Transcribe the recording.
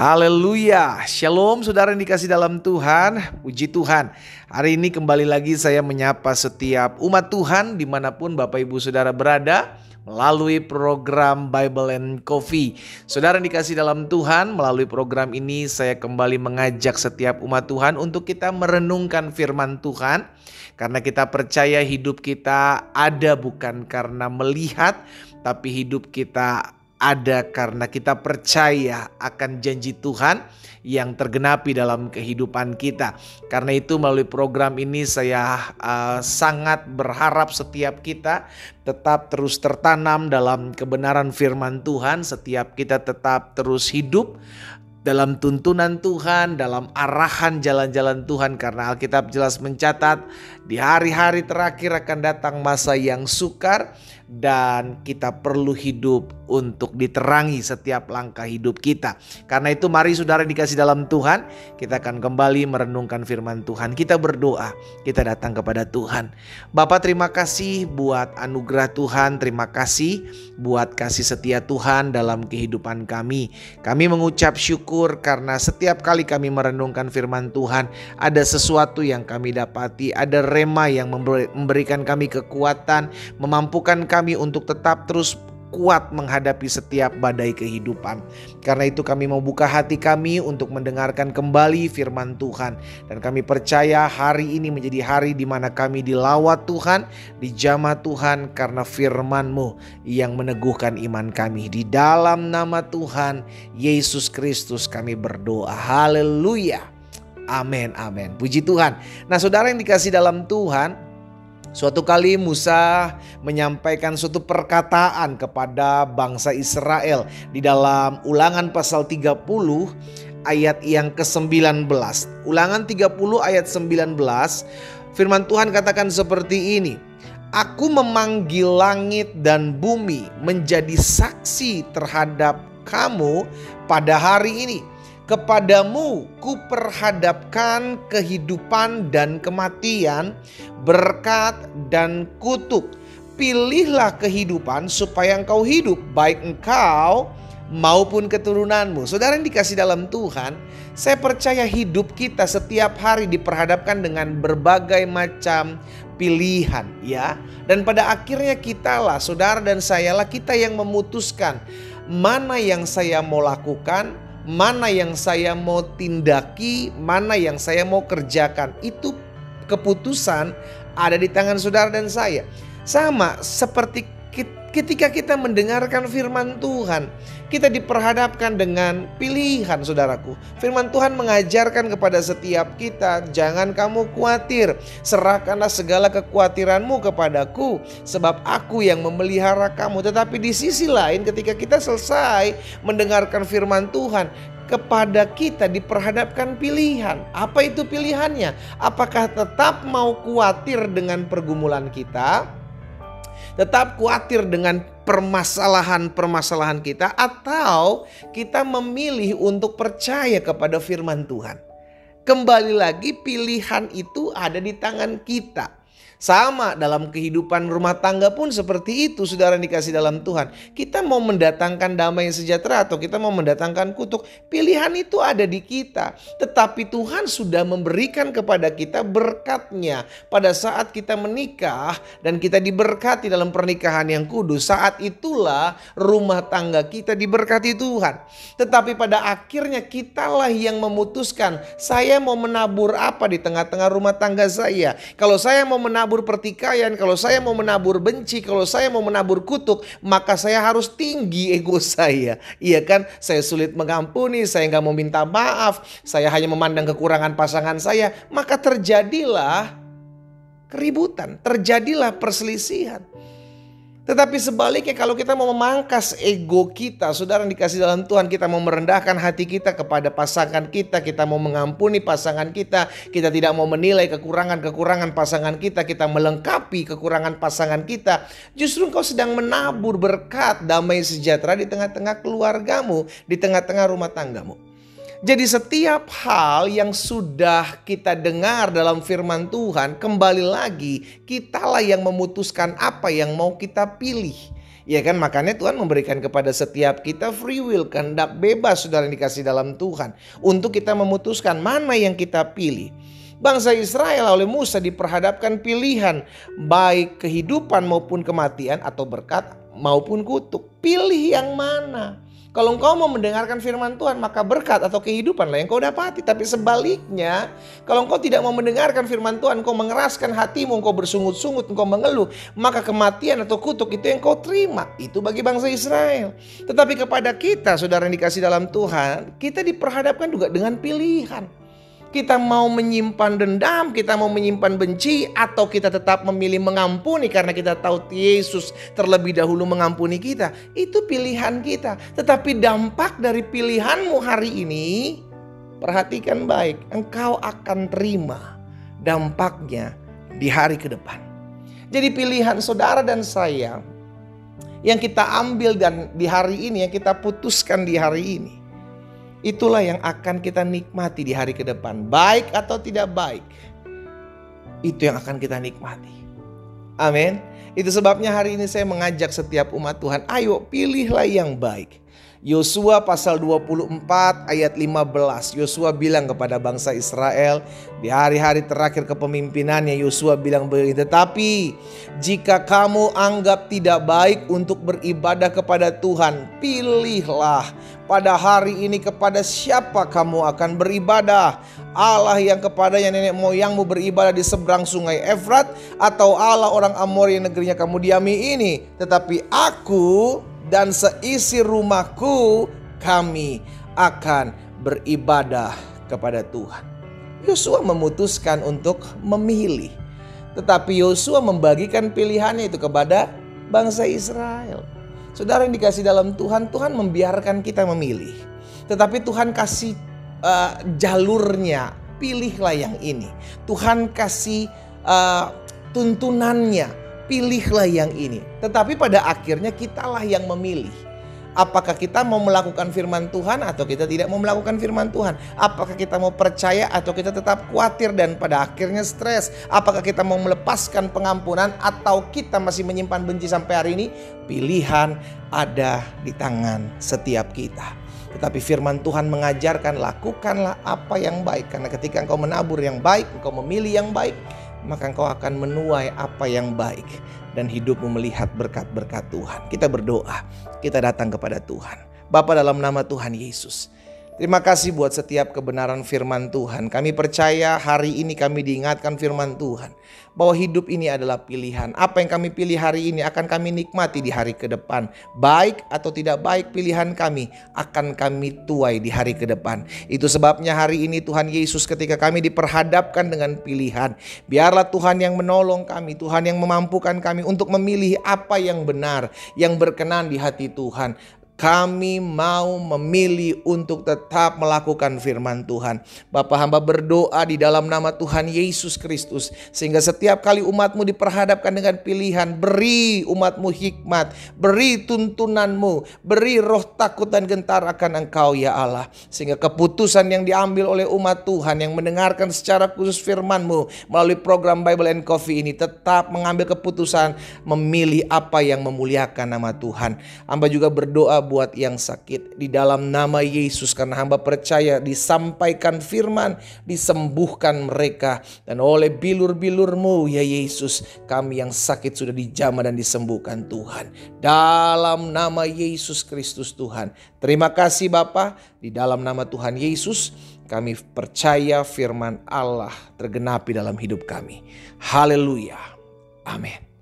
Haleluya, shalom saudara yang dikasih dalam Tuhan, puji Tuhan. Hari ini kembali lagi saya menyapa setiap umat Tuhan dimanapun Bapak Ibu Saudara berada melalui program Bible and Coffee. Saudara yang dikasih dalam Tuhan, melalui program ini saya kembali mengajak setiap umat Tuhan untuk kita merenungkan firman Tuhan. Karena kita percaya hidup kita ada bukan karena melihat, tapi hidup kita ada karena kita percaya akan janji Tuhan yang tergenapi dalam kehidupan kita. Karena itu melalui program ini saya sangat berharap setiap kita tetap terus tertanam dalam kebenaran firman Tuhan. Setiap kita tetap terus hidup dalam tuntunan Tuhan, dalam arahan jalan-jalan Tuhan. Karena Alkitab jelas mencatat di hari-hari terakhir akan datang masa yang sukar. Dan kita perlu hidup untuk diterangi setiap langkah hidup kita. Karena itu mari saudara dikasih dalam Tuhan, kita akan kembali merenungkan firman Tuhan. Kita berdoa, kita datang kepada Tuhan. Bapa, terima kasih buat anugerah Tuhan. Terima kasih buat kasih setia Tuhan dalam kehidupan kami. Kami mengucap syukur karena setiap kali kami merenungkan firman Tuhan, ada sesuatu yang kami dapati. Ada rema yang memberikan kami kekuatan, memampukan kami untuk tetap terus kuat menghadapi setiap badai kehidupan. Karena itu kami mau buka hati kami untuk mendengarkan kembali firman Tuhan. Dan kami percaya hari ini menjadi hari di mana kami dilawat Tuhan, dijamah Tuhan karena firman-Mu yang meneguhkan iman kami. Di dalam nama Tuhan Yesus Kristus kami berdoa. Haleluya. Amin, amin. Puji Tuhan. Nah saudara yang dikasih dalam Tuhan, suatu kali Musa menyampaikan suatu perkataan kepada bangsa Israel di dalam Ulangan pasal 30 ayat yang ke-19. Ulangan 30 ayat 19, firman Tuhan katakan seperti ini. Aku memanggil langit dan bumi menjadi saksi terhadap kamu pada hari ini. Kepadamu kuperhadapkan kehidupan dan kematian, berkat dan kutuk. Pilihlah kehidupan supaya engkau hidup, baik engkau maupun keturunanmu. Saudara yang dikasih dalam Tuhan, saya percaya hidup kita setiap hari diperhadapkan dengan berbagai macam pilihan, ya. Dan pada akhirnya kitalah, saudara dan sayalah, kita yang memutuskan mana yang saya mau lakukan, mana yang saya mau tindaki, mana yang saya mau kerjakan. Itu keputusan ada di tangan saudara dan saya. Sama seperti ketika kita mendengarkan firman Tuhan, kita diperhadapkan dengan pilihan, saudaraku. Firman Tuhan mengajarkan kepada setiap kita, jangan kamu khawatir, serahkanlah segala kekhawatiranmu kepadaku, sebab aku yang memelihara kamu. Tetapi di sisi lain, ketika kita selesai mendengarkan firman Tuhan, kepada kita diperhadapkan pilihan. Apa itu pilihannya? Apakah tetap mau khawatir dengan pergumulan kita, tetap khawatir dengan permasalahan-permasalahan kita, atau kita memilih untuk percaya kepada firman Tuhan? Kembali lagi, pilihan itu ada di tangan kita. Sama dalam kehidupan rumah tangga pun seperti itu, saudara yang dikasih dalam Tuhan. Kita mau mendatangkan damai sejahtera atau kita mau mendatangkan kutuk, pilihan itu ada di kita. Tetapi Tuhan sudah memberikan kepada kita berkatnya pada saat kita menikah dan kita diberkati dalam pernikahan yang kudus. Saat itulah rumah tangga kita diberkati Tuhan. Tetapi pada akhirnya kitalah yang memutuskan, saya mau menabur apa di tengah-tengah rumah tangga saya. Kalau saya mau menabur pertikaian, kalau saya mau menabur benci, kalau saya mau menabur kutuk, maka saya harus tinggi ego saya. Iya kan? Saya sulit mengampuni, saya nggak mau minta maaf, saya hanya memandang kekurangan pasangan saya. Maka terjadilah keributan, terjadilah perselisihan. Tetapi sebaliknya, kalau kita mau memangkas ego kita, saudara yang dikasih dalam Tuhan, kita mau merendahkan hati kita kepada pasangan kita, kita mau mengampuni pasangan kita, kita tidak mau menilai kekurangan-kekurangan pasangan kita, kita melengkapi kekurangan pasangan kita, justru engkau sedang menabur berkat damai sejahtera di tengah-tengah keluargamu, di tengah-tengah rumah tanggamu. Jadi setiap hal yang sudah kita dengar dalam firman Tuhan, kembali lagi kitalah yang memutuskan apa yang mau kita pilih. Ya kan, makanya Tuhan memberikan kepada setiap kita free will, kehendak bebas saudara yang dikasih dalam Tuhan. Untuk kita memutuskan mana yang kita pilih. Bangsa Israel oleh Musa diperhadapkan pilihan, baik kehidupan maupun kematian, atau berkat maupun kutuk. Pilih yang mana? Kalau engkau mau mendengarkan firman Tuhan, maka berkat atau kehidupanlah yang kau dapati. Tapi sebaliknya, kalau engkau tidak mau mendengarkan firman Tuhan, engkau mengeraskan hatimu, engkau bersungut-sungut, engkau mengeluh, maka kematian atau kutuk itu yang kau terima. Itu bagi bangsa Israel. Tetapi kepada kita, saudara yang dikasih dalam Tuhan, kita diperhadapkan juga dengan pilihan. Kita mau menyimpan dendam, kita mau menyimpan benci, atau kita tetap memilih mengampuni karena kita tahu Yesus terlebih dahulu mengampuni kita. Itu pilihan kita. Tetapi dampak dari pilihanmu hari ini, perhatikan baik, engkau akan terima dampaknya di hari ke depan. Jadi pilihan saudara dan saya yang kita ambil dan di hari ini, yang kita putuskan di hari ini, itulah yang akan kita nikmati di hari ke depan. Baik atau tidak baik, itu yang akan kita nikmati. Amin. Itu sebabnya hari ini saya mengajak setiap umat Tuhan, ayo pilihlah yang baik. Yosua pasal 24 ayat 15. Yosua bilang kepada bangsa Israel di hari-hari terakhir kepemimpinannya, Yosua bilang begini, tetapi jika kamu anggap tidak baik untuk beribadah kepada Tuhan, pilihlah pada hari ini kepada siapa kamu akan beribadah. Allah yang kepadanya nenek moyangmu beribadah di seberang sungai Efrat, atau Allah orang Amori yang negerinya kamu diami ini. Tetapi aku dan seisi rumahku, kami akan beribadah kepada Tuhan. Yosua memutuskan untuk memilih. Tetapi Yosua membagikan pilihannya itu kepada bangsa Israel. Saudara yang dikasih dalam Tuhan, Tuhan membiarkan kita memilih. Tetapi Tuhan kasih jalurnya, pilihlah yang ini. Tuhan kasih tuntunannya, pilihlah yang ini. Tetapi pada akhirnya kitalah yang memilih. Apakah kita mau melakukan firman Tuhan atau kita tidak mau melakukan firman Tuhan? Apakah kita mau percaya atau kita tetap khawatir dan pada akhirnya stres? Apakah kita mau melepaskan pengampunan atau kita masih menyimpan benci sampai hari ini? Pilihan ada di tangan setiap kita. Tetapi firman Tuhan mengajarkan, lakukanlah apa yang baik. Karena ketika engkau menabur yang baik, engkau memilih yang baik, maka engkau akan menuai apa yang baik. Dan hidupmu melihat berkat-berkat Tuhan. Kita berdoa, kita datang kepada Tuhan. Bapa, dalam nama Tuhan Yesus, terima kasih buat setiap kebenaran firman Tuhan. Kami percaya hari ini kami diingatkan firman Tuhan, bahwa hidup ini adalah pilihan. Apa yang kami pilih hari ini akan kami nikmati di hari ke depan. Baik atau tidak baik pilihan kami, akan kami tuai di hari ke depan. Itu sebabnya hari ini Tuhan Yesus, ketika kami diperhadapkan dengan pilihan, biarlah Tuhan yang menolong kami, Tuhan yang memampukan kami untuk memilih apa yang benar, yang berkenan di hati Tuhan. Kami mau memilih untuk tetap melakukan firman Tuhan. Bapa, hamba berdoa di dalam nama Tuhan Yesus Kristus, sehingga setiap kali umatmu diperhadapkan dengan pilihan, beri umatmu hikmat, beri tuntunanmu, beri roh takut dan gentar akan Engkau ya Allah. Sehingga keputusan yang diambil oleh umat Tuhan yang mendengarkan secara khusus firman-Mu melalui program Bible and Coffee ini, tetap mengambil keputusan memilih apa yang memuliakan nama Tuhan. Hamba juga berdoa buat yang sakit di dalam nama Yesus, karena hamba percaya disampaikan firman, disembuhkan mereka, dan oleh bilur-bilur-Mu ya Yesus, kami yang sakit sudah dijamah dan disembuhkan Tuhan, dalam nama Yesus Kristus Tuhan. Terima kasih Bapa, di dalam nama Tuhan Yesus kami percaya firman Allah tergenapi dalam hidup kami. Haleluya, amin.